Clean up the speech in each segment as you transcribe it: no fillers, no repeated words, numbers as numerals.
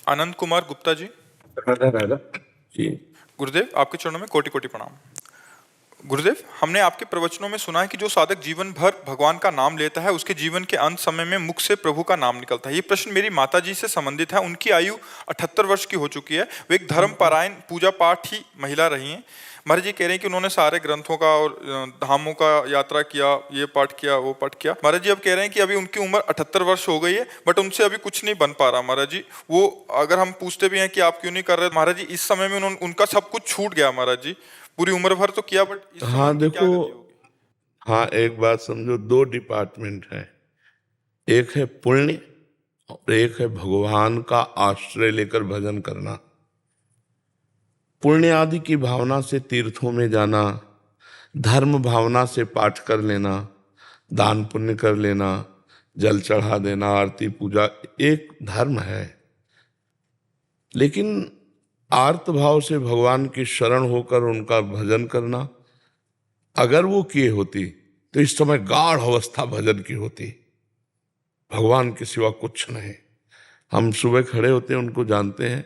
आनंद कुमार गुप्ता जी। राधा राधा जी। गुरुदेव, आपके चरणों में कोटि कोटि प्रणाम। गुरुदेव, हमने आपके प्रवचनों में सुना है कि जो साधक जीवन भर भगवान का नाम लेता है उसके जीवन के अंत समय में मुख से प्रभु का नाम निकलता है। ये प्रश्न मेरी माता जी से संबंधित है। उनकी आयु 78 वर्ष की हो चुकी है। वे एक धर्म परायण पूजा पाठ ही महिला रही हैं। महाराज जी कह रहे हैं कि उन्होंने सारे ग्रंथों का और धामों का यात्रा किया, ये पाठ किया, वो पाठ किया। महाराज जी अब कह रहे हैं कि अभी उनकी उम्र 78 वर्ष हो गई है, बट उनसे अभी कुछ नहीं बन पा रहा। महाराज जी, वो अगर हम पूछते भी हैं कि आप क्यों नहीं कर रहे, महाराज जी इस समय में उनका सब कुछ छूट गया। महाराज जी पूरी उम्र भर तो किया, बट इस समय हाँ उनकी क्या देखो, गति होगी? हाँ एक बात समझो, दो डिपार्टमेंट है। एक है पुण्य और एक है भगवान का आश्रय लेकर भजन करना। पुण्य आदि की भावना से तीर्थों में जाना, धर्म भावना से पाठ कर लेना, दान पुण्य कर लेना, जल चढ़ा देना, आरती पूजा एक धर्म है। लेकिन आर्त भाव से भगवान की शरण होकर उनका भजन करना, अगर वो किए होती तो इस समय गाढ़ अवस्था भजन की होती। भगवान के सिवा कुछ नहीं। हम सुबह खड़े होते हैं, उनको जानते हैं,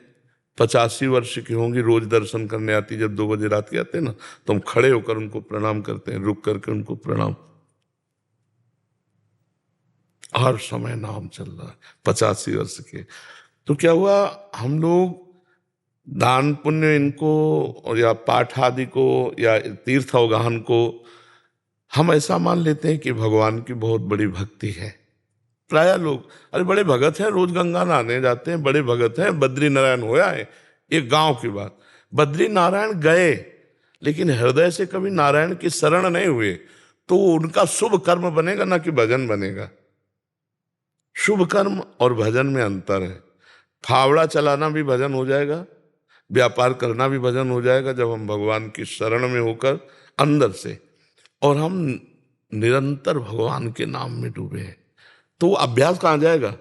85 वर्ष की होंगी, रोज दर्शन करने आती। जब 2 बजे रात के आते हैं ना, तो हम खड़े होकर उनको प्रणाम करते हैं, रुक करके उनको प्रणाम। हर समय नाम चल रहा है, 85 वर्ष के। तो क्या हुआ, हम लोग दान पुण्य इनको और या पाठ आदि को या तीर्थ अवगाहन को हम ऐसा मान लेते हैं कि भगवान की बहुत बड़ी भक्ति है। प्राय लोग, अरे बड़े भगत हैं, रोज गंगा नहाने जाते हैं, बड़े भगत हैं, बद्री नारायण होया है। एक गांव की बात, बद्री नारायण गए लेकिन हृदय से कभी नारायण की शरण नहीं हुए, तो उनका शुभ कर्म बनेगा ना कि भजन बनेगा। शुभ कर्म और भजन में अंतर है। फावड़ा चलाना भी भजन हो जाएगा, व्यापार करना भी भजन हो जाएगा, जब हम भगवान की शरण में होकर अंदर से, और हम निरंतर भगवान के नाम में डूबे हैं। तो अभ्यास कहाँ जाएगा?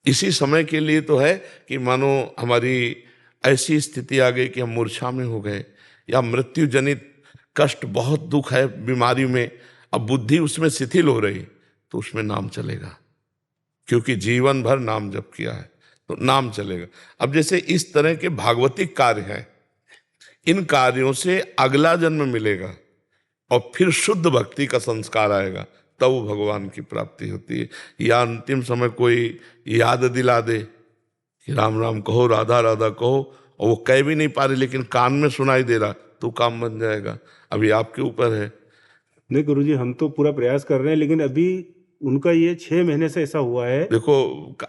इसी समय के लिए तो है कि मानो हमारी ऐसी स्थिति आ गई कि हम मूर्छा में हो गए, या मृत्यु जनित कष्ट, बहुत दुख है बीमारी में, अब बुद्धि उसमें शिथिल हो रही, तो उसमें नाम चलेगा, क्योंकि जीवन भर नाम जप किया है तो नाम चलेगा। अब जैसे इस तरह के भागवतिक कार्य हैं, इन कार्यों से अगला जन्म मिलेगा और फिर शुद्ध भक्ति का संस्कार आएगा, तब वो भगवान की प्राप्ति होती है। या अंतिम समय कोई याद दिला दे कि राम राम कहो, राधा राधा कहो, और वो कह भी नहीं पा रहे लेकिन कान में सुनाई दे रहा, तो काम बन जाएगा। अभी आपके ऊपर है। नहीं गुरुजी, हम तो पूरा प्रयास कर रहे हैं, लेकिन अभी उनका ये 6 महीने से ऐसा हुआ है। देखो,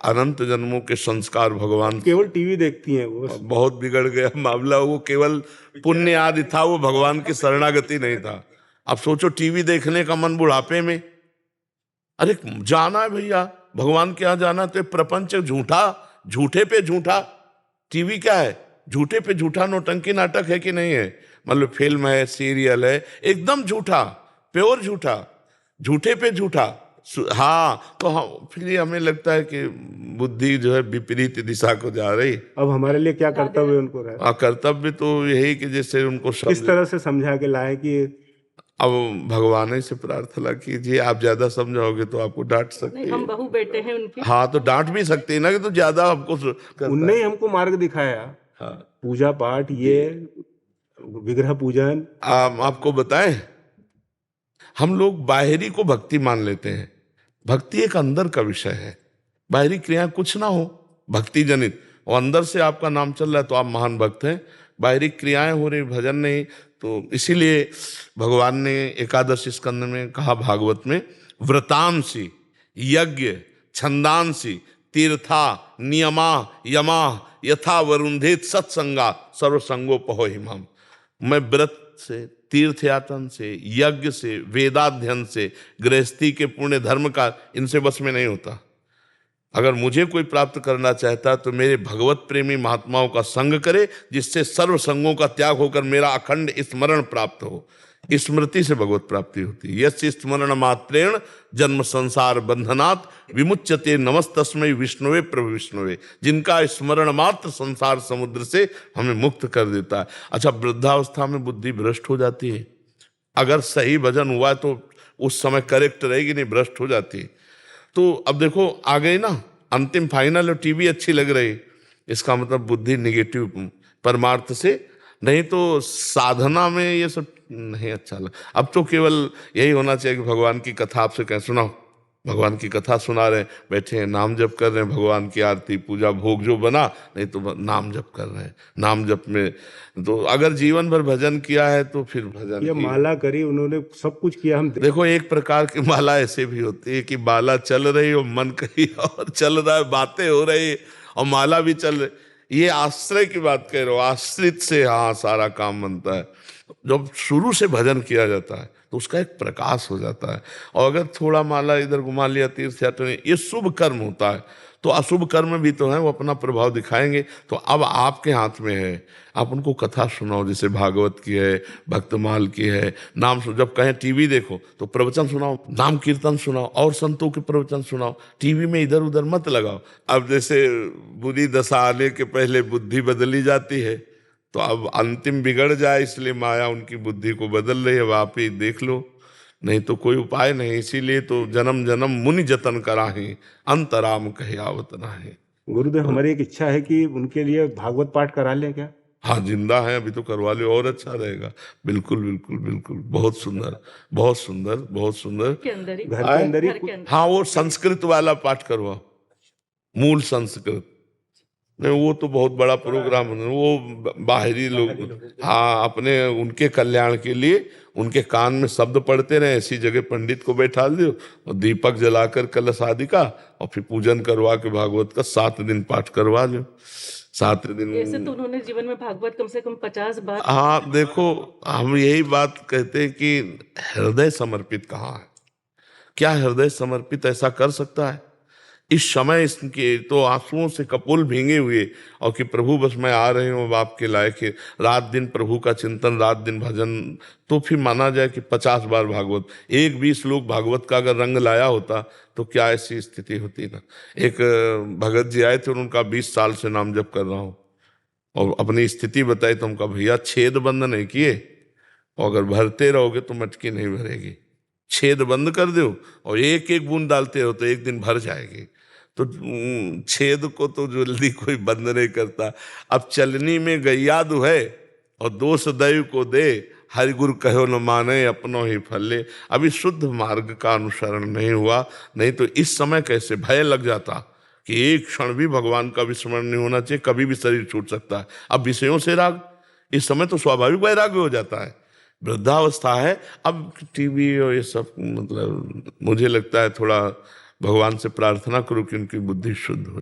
अनंत जन्मों के संस्कार भगवान, केवल टीवी देखती हैं वो। बहुत बिगड़ गया मामला। वो केवल पुण्य आदि था, वो भगवान की शरणागति नहीं था। अब सोचो, टीवी देखने का मन बुढ़ापे में, अरे जाना है भैया भगवान के यहाँ जाना, तो प्रपंच झूठा, झूठे पे झूठा। टीवी क्या है? झूठे पे झूठा नौटंकी नाटक है कि नहीं है? मतलब फिल्म है, सीरियल है, एकदम झूठा, प्योर झूठा, झूठे पे झूठा। हाँ, तो हाँ, फिर हमें लगता है कि बुद्धि जो है विपरीत दिशा को जा रही। अब हमारे लिए क्या कर्तव्य उनको रहा? कर्तव्य तो यही कि जैसे उनको किस तरह से समझा के लाए कि अब भगवान से प्रार्थना कीजिए। आप ज्यादा समझाओगे तो आपको डांट सकते हैं। हम बहू बेटे हैं उनके। हाँ, तो डांट भी सकते हैं ना, कि तो ज्यादा हमको उनने ही हमको मार्ग दिखाया। हाँ, पूजा पाठ, ये विग्रह पूजन। आपको बताएं, हम लोग बाहरी को भक्ति मान लेते हैं। भक्ति एक अंदर का विषय है। बाहरी क्रिया कुछ ना हो भक्ति जनित, और अंदर से आपका नाम चल रहा है तो आप महान भक्त हैं। बाहरी क्रियाएं हो रही, भजन नहीं। तो इसीलिए भगवान ने एकादश स्कंद में कहा, भागवत में, व्रतांसी यज्ञ छंदांसी तीर्था नियमा यमा यथा वरुंधेत सत्संगा सर्वसंगोपहो हिमम। मैं व्रत से, तीर्थ यातन से, यज्ञ से, वेदाध्ययन से, गृहस्थी के पुण्य धर्म का, इनसे बस में नहीं होता। अगर मुझे कोई प्राप्त करना चाहता तो मेरे भगवत प्रेमी महात्माओं का संग करे, जिससे सर्व संगों का त्याग होकर मेरा अखंड स्मरण प्राप्त हो। स्मृति से भगवत प्राप्ति होती है। यस्य स्मरण मात्रेण जन्म संसार बंधनात् विमुच्यते नमस्तस्मै विष्णुवे प्रभु विष्णुवे। जिनका स्मरण मात्र संसार समुद्र से हमें मुक्त कर देता है। अच्छा, वृद्धावस्था में बुद्धि भ्रष्ट हो जाती है। अगर सही भजन हुआ तो उस समय करेक्ट रहेगी, नहीं भ्रष्ट हो जाती है। तो अब देखो, आ गई ना अंतिम फाइनल, टीवी अच्छी लग रही, इसका मतलब बुद्धि निगेटिव परमार्थ से, नहीं तो साधना में ये सब नहीं अच्छा लगा। अब तो केवल यही होना चाहिए कि भगवान की कथा आपसे कह सुनाओ, भगवान की कथा सुना रहे हैं, बैठे हैं नाम जप कर रहे हैं, भगवान की आरती पूजा भोग जो बना, नहीं तो नाम जप कर रहे हैं। नाम जप में तो अगर जीवन भर भजन किया है तो फिर भजन ये की माला करी, उन्होंने सब कुछ किया। हम देखो, एक प्रकार की माला ऐसे भी होती है कि माला चल रही हो, मन कहीं और चल रहा है, बातें हो रही और माला भी चल रही। ये आश्रय की बात कह रहे हो, आश्रित से हाँ सारा काम बनता है। जब शुरू से भजन किया जाता है तो उसका एक प्रकाश हो जाता है। और अगर थोड़ा माला इधर घुमा लिया, तीर्थ यात्रा, ये शुभ कर्म होता है, तो अशुभ कर्म भी तो है, वो अपना प्रभाव दिखाएंगे। तो अब आपके हाथ में है, आप उनको कथा सुनाओ, जैसे भागवत की है, भक्तमाल की है, नाम जब कहें टीवी देखो तो प्रवचन सुनाओ, नाम कीर्तन सुनाओ और संतों के प्रवचन सुनाओ, टीवी में इधर उधर मत लगाओ। अब जैसे बुरी दशा आने के पहले बुद्धि बदली जाती है, तो अब अंतिम बिगड़ जाए इसलिए माया उनकी बुद्धि को बदल रही है। अब आप ही देख लो, नहीं तो कोई उपाय नहीं। इसीलिए तो जन्म जन्म मुनि जतन कराही, अंतराम कहे आवत नाही। गुरुदेव, हमारी एक इच्छा है कि उनके लिए भागवत पाठ करा लें क्या? हाँ, जिंदा है अभी तो करवा लो, और अच्छा रहेगा। बिल्कुल बिल्कुल बिल्कुल, बहुत सुंदर बहुत सुंदर बहुत सुंदर। के अंदर ही, घर के अंदर ही घर के अंदर। हाँ, वो संस्कृत वाला पाठ करवाओ, मूल संस्कृत। नहीं, वो तो बहुत बड़ा प्रोग्राम है, वो बाहरी लोग, हाँ, अपने उनके कल्याण के लिए उनके कान में शब्द पढ़ते रहे, ऐसी जगह पंडित को बैठा दो और दीपक जलाकर कलश आदि का, और फिर पूजन करवा के भागवत का 7 दिन पाठ करवा लो। 7 दिन। ऐसे तो उन्होंने जीवन में भागवत कम से कम 50 बार। हाँ देखो, हम यही बात कहते हैं कि हृदय समर्पित कहाँ है? क्या हृदय समर्पित ऐसा कर सकता है? इस समय इसके तो आंसुओं से कपोल भींगे हुए, और कि प्रभु बस मैं आ रही हूँ, बाप के लायक है, रात दिन प्रभु का चिंतन, रात दिन भजन, तो फिर माना जाए कि 50 बार भागवत, एक 20 लोग भागवत का अगर रंग लाया होता तो क्या ऐसी स्थिति होती ना। एक भगत जी आए थे, उनका 20 साल से नाम जप कर रहा हूँ, और अपनी स्थिति बताई तो हमका भैया छेद बंद नहीं किए, और अगर भरते रहोगे तो मटकी नहीं भरेगी, छेद बंद कर दो और एक एक बूंद डालते हो तो एक दिन भर जाएगी। तो छेद को तो जल्दी कोई बंद नहीं करता। अब चलनी में गैया दुहै और दोष दैव को दे, हरि गुरु कहो न माने अपनों ही फल ले। अभी शुद्ध मार्ग का अनुसरण नहीं हुआ, नहीं तो इस समय कैसे भय लग जाता कि एक क्षण भी भगवान का विस्मरण नहीं होना चाहिए, कभी भी शरीर छूट सकता है। अब विषयों से राग, इस समय तो स्वाभाविक वैराग्य हो जाता है, वृद्धावस्था है। अब टीवी और ये सब, मतलब मुझे लगता है थोड़ा भगवान से प्रार्थना करो कि उनकी बुद्धि शुद्ध हो।